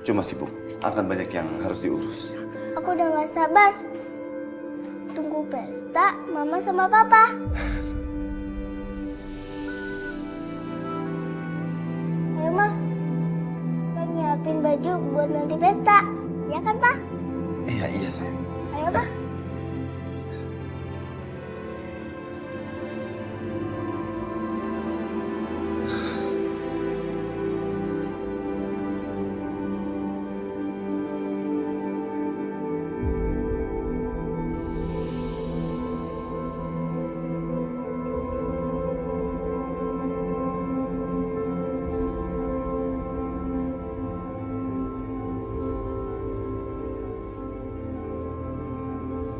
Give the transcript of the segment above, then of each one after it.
Cuma sibuk, akan banyak yang harus diurus. Aku udah gak sabar. Tunggu pesta mama sama papa. Ayo Ma, kita nyiapin baju buat nanti pesta. Ya kan Pak? Iya sayang. Ayo Ma.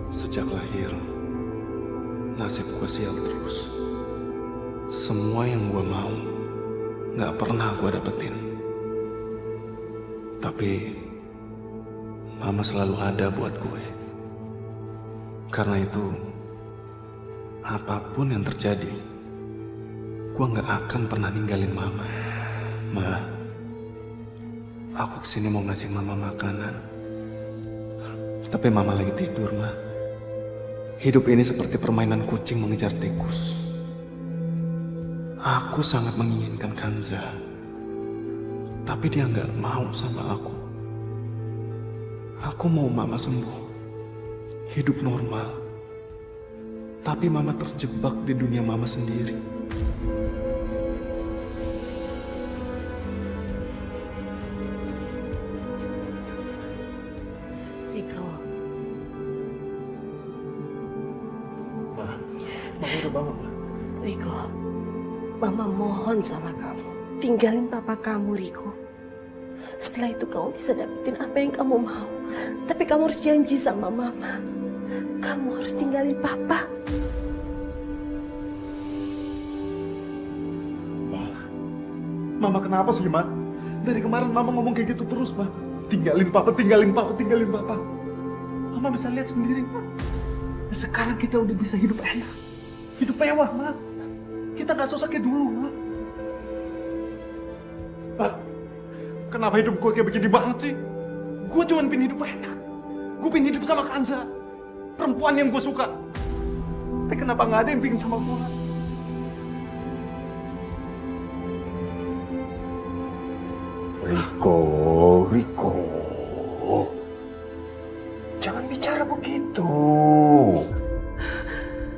Sejak lahir, nasib gue sial terus. Semua yang gue mau, gak pernah gue dapetin. Tapi, Mama selalu ada buat gue. Karena itu, apapun yang terjadi, gue gak akan pernah ninggalin Mama. Ma, aku kesini mau ngasih Mama makanan. Tapi Mama lagi tidur, Ma. Hidup ini seperti permainan kucing mengejar tikus. Aku sangat menginginkan Kanza, tapi dia nggak mau sama aku. Aku mau Mama sembuh, hidup normal. Tapi Mama terjebak di dunia Mama sendiri. Riko, Mama udah bangun, Ma. Riko, Mama mohon sama kamu, tinggalin papa kamu, Riko. Setelah itu kamu bisa dapetin apa yang kamu mau. Tapi kamu harus janji sama Mama. Kamu harus tinggalin papa. Mama kenapa sih, Ma? Dari kemarin Mama ngomong kayak gitu terus, Ma. Tinggalin papa, tinggalin papa, tinggalin papa. Mama bisa lihat sendiri, Ma. Sekarang kita udah bisa hidup enak. Hidup mewah, Ma. Kita gak susah kayak dulu, Ma. Ma, kenapa hidup gue kayak begini banget sih? Gue cuma pengen hidup enak. Gue pengen hidup sama Kanza, perempuan yang gue suka. Tapi kenapa gak ada yang pengen sama gue? Riko, jangan bicara begitu.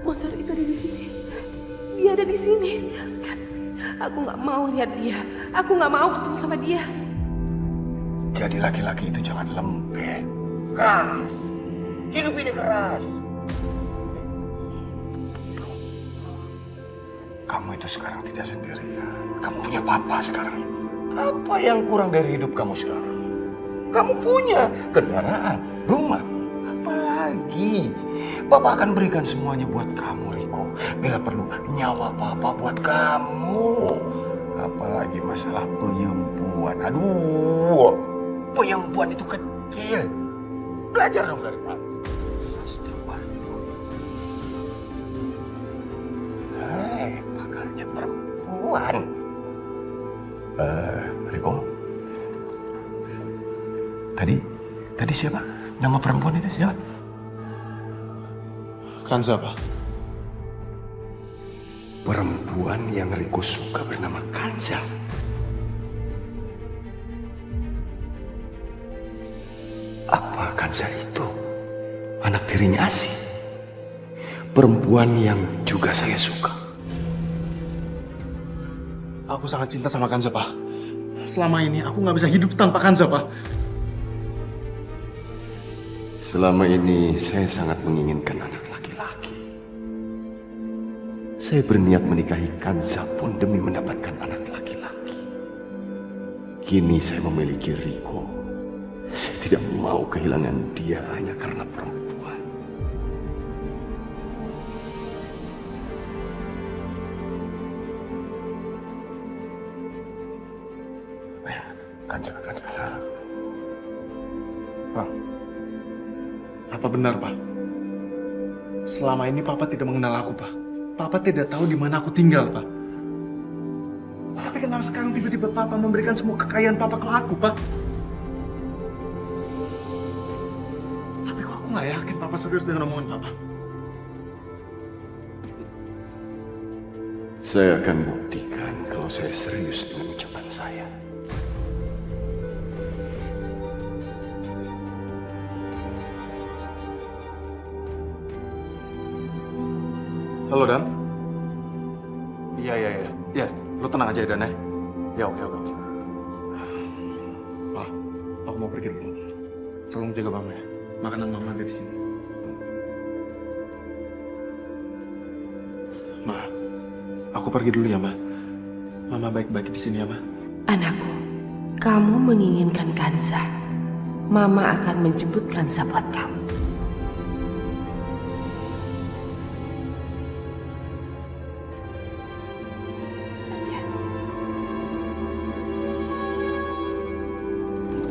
Monster itu ada di sini. Dia ada di sini. Aku nggak mau lihat dia. Aku nggak mau ketemu sama dia. Jadi laki-laki itu jangan lembek, keras. Hidup ini keras. Kamu itu sekarang tidak sendirian. Kamu punya papa sekarang. Apa yang kurang dari hidup kamu sekarang? Kamu punya kendaraan, rumah, apalagi? Papa akan berikan semuanya buat kamu, Riko. Bila perlu, nyawa papa buat kamu. Apalagi masalah penyembuhan. Aduh, penyembuhan itu kecil. Belajar dong dari papa. Hei, pakarnya perempuan. Riko, tadi siapa? Nama perempuan itu siapa? Kanza, Pak. Perempuan yang Riko suka bernama Kanza. Apa Kanza itu? Anak tirinya Asi. Perempuan yang juga saya suka. Aku sangat cinta sama Kanza, Pak. Selama ini aku nggak bisa hidup tanpa Kanza, Pak. Selama ini saya sangat menginginkan anak laki-laki. Saya berniat menikahi Kanza pun demi mendapatkan anak laki-laki. Kini saya memiliki Riko. Saya tidak mau kehilangan dia hanya karena perempuan. Kanza. Pak, apa benar, Pak? Selama ini Papa tidak mengenal aku, Pak. Papa tidak tahu di mana aku tinggal, Pak. Tapi kenapa sekarang tiba-tiba Papa memberikan semua kekayaan Papa ke aku, Pak? nggak yakin papa serius dengan omongan papa. Saya akan buktikan kalau saya serius dengan ucapan saya. Halo Dan. Iya, lu tenang aja Dan ya. Ya oke. Ma, aku mau pergi dulu. Tolong jaga mama ya. Makanan mama ada di sini. Ma, aku pergi dulu ya Ma. Mama baik-baik di sini ya Ma. Anakku, kamu menginginkan Kansa. Mama akan menjemput Kansa buat kamu.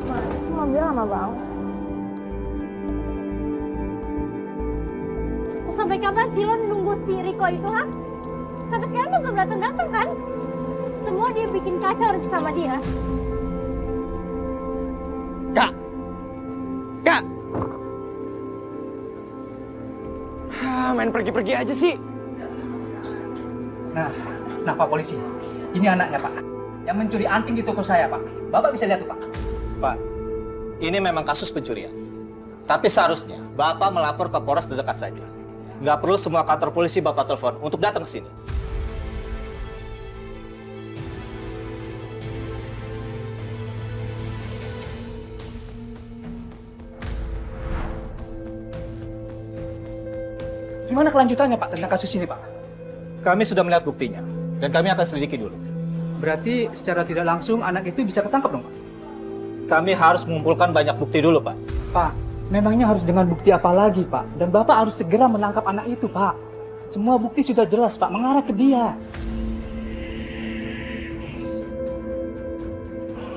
Mas, mobil lama banget. Sampai kapan sih lo nunggu si Riko itu, ha? Sampai sekarang tuh belum datang-datang kan? Semua dia bikin kacau sama dia. Kak! Main pergi-pergi aja sih. Nah Pak Polisi, ini anaknya Pak, yang mencuri anting di toko saya Pak. Bapak bisa lihat tuh Pak. Pak, ini memang kasus pencurian. Tapi seharusnya Bapak melapor ke Polres terdekat saja. Nggak perlu semua kantor polisi Bapak telepon untuk datang ke sini. Gimana kelanjutannya Pak tentang kasus ini Pak? Kami sudah melihat buktinya, dan kami akan selidiki dulu. Berarti secara tidak langsung anak itu bisa ketangkap dong Pak? Kami harus mengumpulkan banyak bukti dulu, Pak. Pak, memangnya harus dengan bukti apa lagi Pak? Dan Bapak harus segera menangkap anak itu Pak. Semua bukti sudah jelas Pak, mengarah ke dia.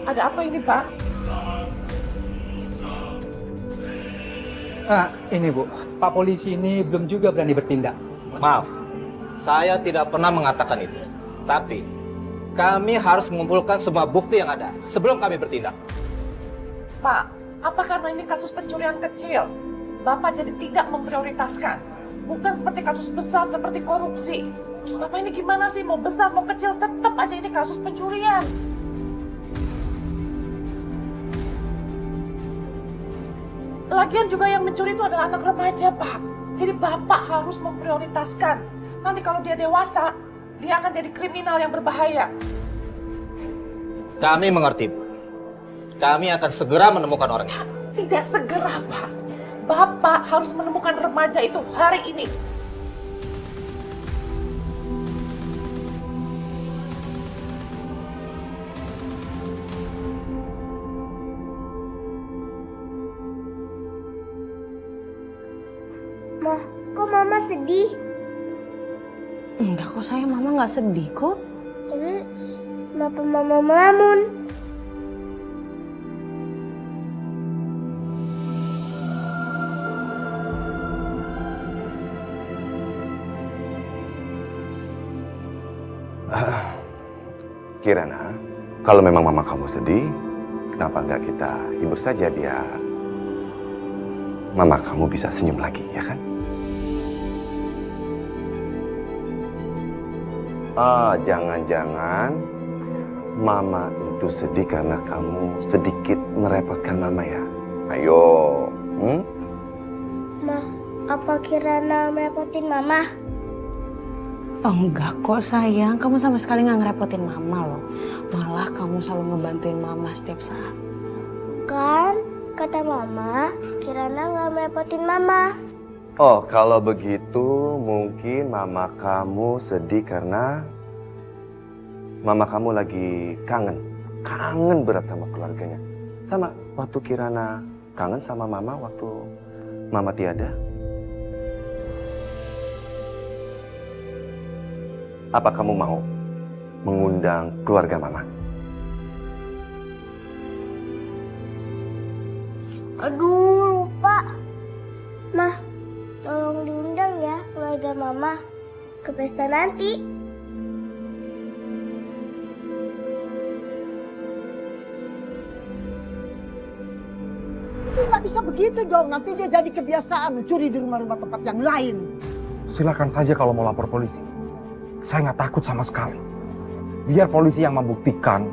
Ada apa ini, Pak? Ini Bu, Pak Polisi ini belum juga berani bertindak. Maaf, saya tidak pernah mengatakan itu. Tapi, kami harus mengumpulkan semua bukti yang ada sebelum kami bertindak. Pak, apa karena ini kasus pencurian kecil? Bapak jadi tidak memprioritaskan. Bukan seperti kasus besar seperti korupsi. Bapak ini gimana sih? Mau besar, mau kecil, tetap aja ini kasus pencurian. Lagian juga yang mencuri itu adalah anak remaja, Pak. Jadi Bapak harus memprioritaskan. Nanti kalau dia dewasa, dia akan jadi kriminal yang berbahaya. Kami mengerti, Bu. Kami akan segera menemukan orangnya. Tidak segera, Pak. Bapak harus menemukan remaja itu hari ini. Ma, kok mama sedih? Enggak kok sayang, mama nggak sedih kok. Tapi kenapa mama melamun? Kirana, kalau memang mama kamu sedih, kenapa nggak kita hibur saja biar mama kamu bisa senyum lagi, ya kan? Jangan-jangan mama itu sedih karena kamu sedikit merepotkan mama ya? Ayo, Ma, apa Kirana merepotin mama? Oh, enggak kok sayang, kamu sama sekali nggak ngerepotin mama loh. Malah kamu selalu ngebantuin mama setiap saat. Kan, kata mama, Kirana nggak merepotin mama. Oh, kalau begitu mungkin mama kamu sedih karena mama kamu lagi kangen berat sama keluarganya. Sama waktu Kirana kangen sama mama waktu mama tiada. Apa kamu mau mengundang keluarga mama? Aduh, lupa. Ma, tolong diundang ya keluarga mama ke pesta nanti. Itu nggak bisa begitu dong, nanti dia jadi kebiasaan mencuri di rumah-rumah tempat yang lain. Silakan saja kalau mau lapor polisi. Saya nggak takut sama sekali. Biar polisi yang membuktikan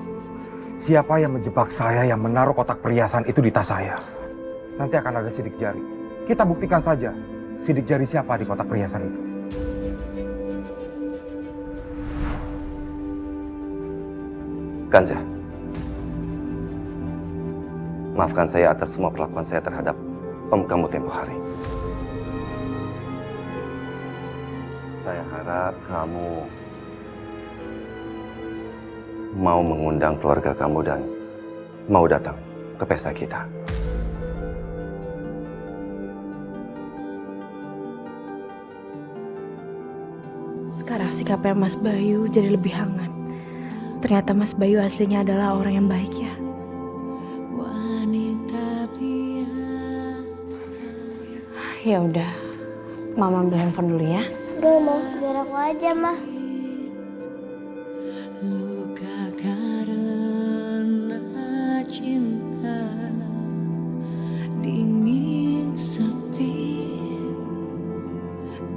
siapa yang menjebak saya yang menaruh kotak perhiasan itu di tas saya. Nanti akan ada sidik jari. Kita buktikan saja sidik jari siapa di kotak perhiasan itu. Kanza, maafkan saya atas semua perlakuan saya terhadap om kamu tempo hari. Saya harap kamu mau mengundang keluarga kamu dan mau datang ke pesta kita. Sekarang sikapnya Mas Bayu jadi lebih hangat. Ternyata Mas Bayu aslinya adalah orang yang baik ya. Ya udah, Mama ambil handphone dulu ya. Gak mau, biar aku aja, Mah. Luka karena cinta, dingin sepi,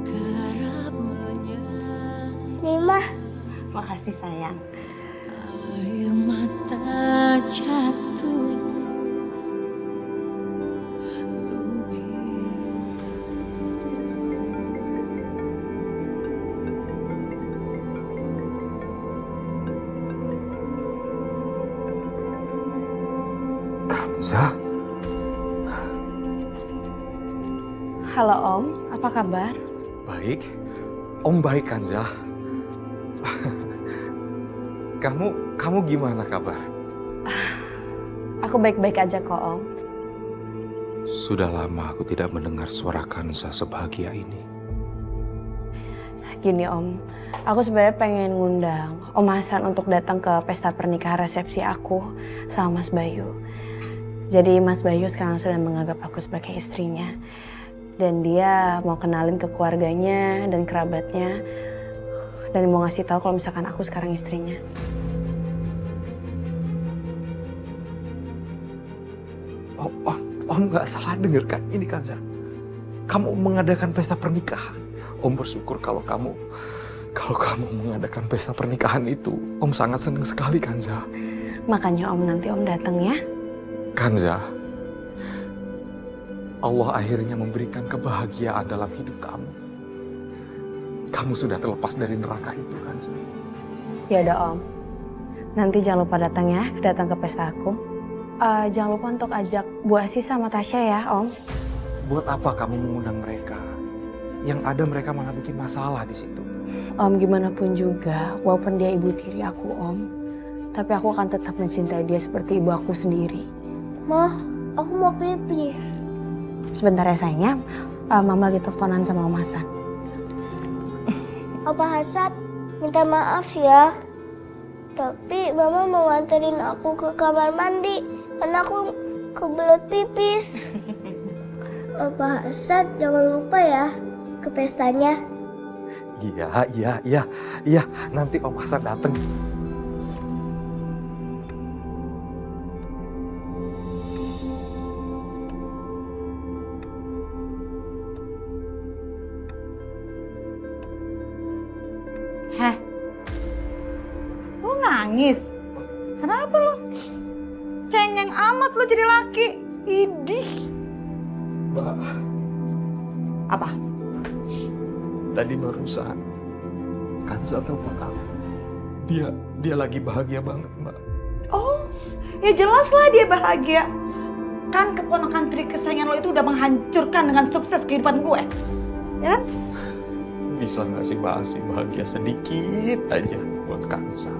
kerap Nih, Mah. Makasih sayang. air mata jatuh. Kanza? Halo Om, apa kabar? Baik. Om baik, Kanza. Kamu gimana kabar? Aku baik-baik aja kok Om. Sudah lama aku tidak mendengar suara Kanza sebahagia ini. Gini Om, aku sebenarnya pengen ngundang Om Hasan untuk datang ke pesta pernikahan resepsi aku sama Mas Bayu. Jadi Mas Bayu sekarang sudah menganggap aku sebagai istrinya. Dan dia mau kenalin ke keluarganya dan kerabatnya. Dan mau ngasih tahu kalau misalkan aku sekarang istrinya. Om nggak salah dengar kan ini, Kanza? Kamu mengadakan pesta pernikahan. Om bersyukur kalau kamu mengadakan pesta pernikahan itu. Om sangat senang sekali, Kanza. Makanya Om nanti Om datang ya. Kanza, Allah akhirnya memberikan kebahagiaan dalam hidup kamu. Kamu sudah terlepas dari neraka itu, Kanza. Ya udah Om. Nanti jangan lupa datang ya, datang ke pesta aku. Jangan lupa untuk ajak Bu Asih sama Tasya ya, Om. Buat apa kamu mengundang mereka? Yang ada mereka malah bikin masalah di situ. Om, gimana pun juga, walaupun dia ibu tiri aku, Om. Tapi aku akan tetap mencintai dia seperti ibu aku sendiri. Mah, aku mau pipis. Sebentar ya sayangnya, Mama lagi teleponan sama Om Hasan. Opa Hasan, minta maaf ya. Tapi Mama mau nganterin aku ke kamar mandi. Karena aku kebelet pipis. Opa Hasan, jangan lupa ya ke pestanya. Iya. Nanti Om Hasan datang. Heh, lu nangis? Kenapa lu? Cengeng amat lu jadi laki. Idih. Mbak, Apa? tadi barusan Kanza telepon aku. Dia lagi bahagia banget, Mbak. Oh, ya jelaslah dia bahagia. Kan keponakan tiri kesayangan lo itu udah menghancurkan dengan sukses kehidupan gue. Ya kan? Bisa nggak sih Mbak Asih bahagia sedikit aja buat Kanza?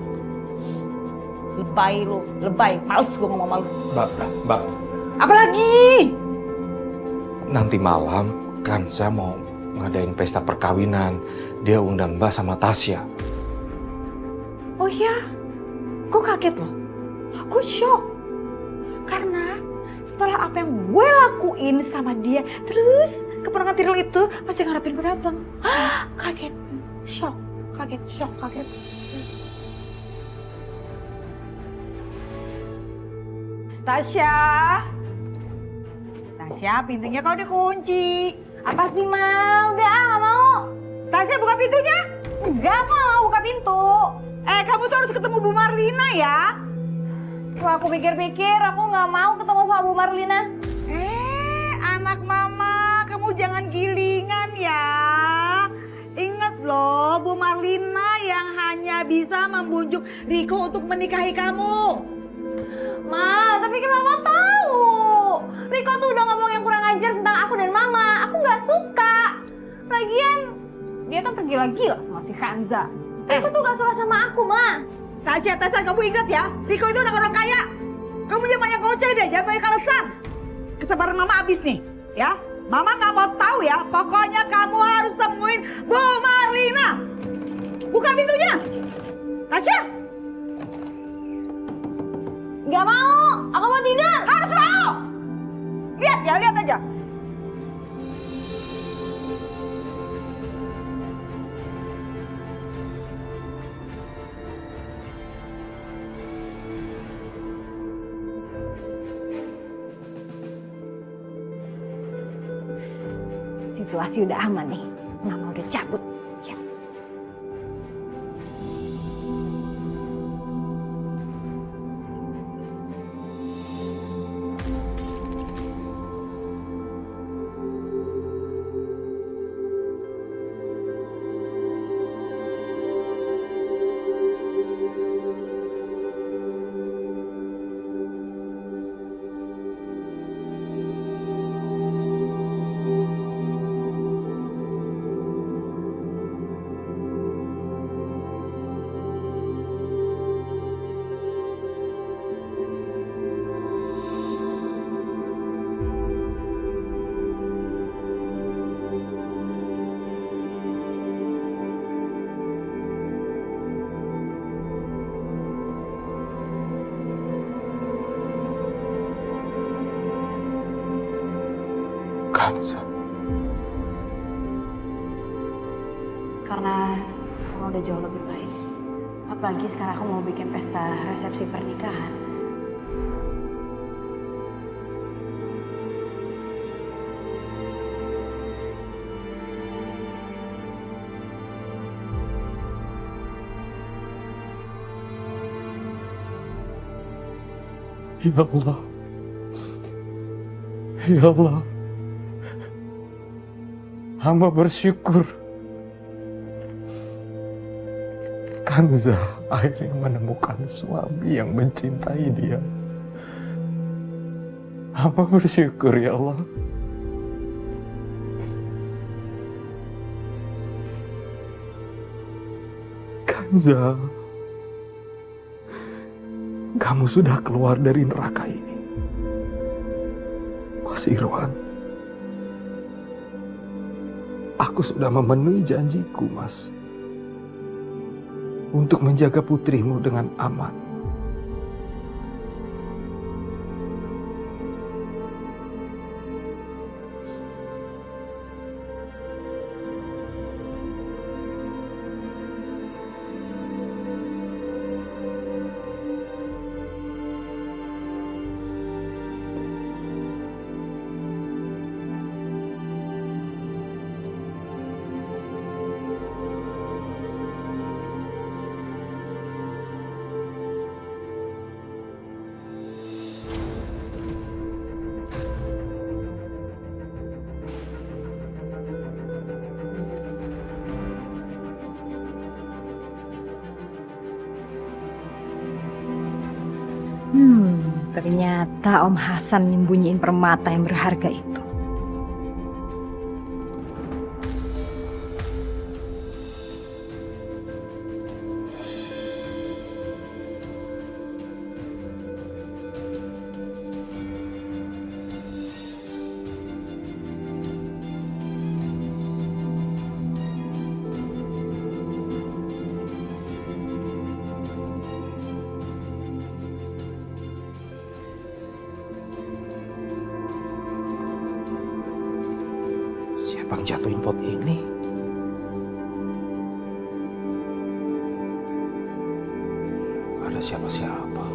Lebay lu, lebay. Males gue ngomong sama lu. Mbak. Apa lagi? Nanti malam Kanza mau ngadain pesta perkawinan. Dia undang Mbak sama Tasya. Oh iya? Gue kaget loh. Gue shock. Karena setelah apa yang gue lakuin sama dia, terus keponakan tiri lo itu masih ngarepin gue datang. Kaget. Shock. Kaget. Tasya. Tasya, pintunya kau dikunci. Apa sih, Ma? Udah, nggak mau. Tasya, buka pintunya. Enggak, aku nggak mau buka pintu. Kamu tuh harus ketemu Bu Marlina ya. Setelah aku pikir-pikir, aku nggak mau ketemu sama Bu Marlina. Anak mama, kamu jangan gilingan ya. Ingat loh, Bu Marlina yang hanya bisa membujuk Riko untuk menikahi kamu. Ma, tapi kan Mama tahu. Riko tuh udah ngomong yang kurang ajar tentang aku dan Mama. Aku nggak suka. Lagian, dia kan tergila-gila sama si Hanza. Riko tuh gak suka sama aku, Ma. Tasya, kamu ingat ya, Riko itu orang kaya. Kamu jangan banyak ngoceh deh, jangan banyak alasan. Kesabaran Mama habis nih, ya. Mama nggak mau tahu ya, pokoknya kamu harus temuin Bu Marlina. Buka pintunya. Tasya. Gak mau, aku mau tidur. Harus mau. Lihat ya, lihat aja. Situasi udah aman nih. Mama udah cabut. Yes. Kanza. Karena sekarang udah jauh lebih baik. Apalagi sekarang aku mau bikin pesta resepsi pernikahan. Ya Allah. Ya Allah. Hamba bersyukur Kanza akhirnya menemukan suami yang mencintai dia. Hamba bersyukur ya Allah. Kanza, kamu sudah keluar dari neraka ini. Mas Irwan, aku sudah memenuhi janjiku, Mas, untuk menjaga putrimu dengan aman. Ternyata Om Hasan nyembunyiin permata yang berharga itu. Siapa yang jatuhin pot ini? Gak ada siapa-siapa.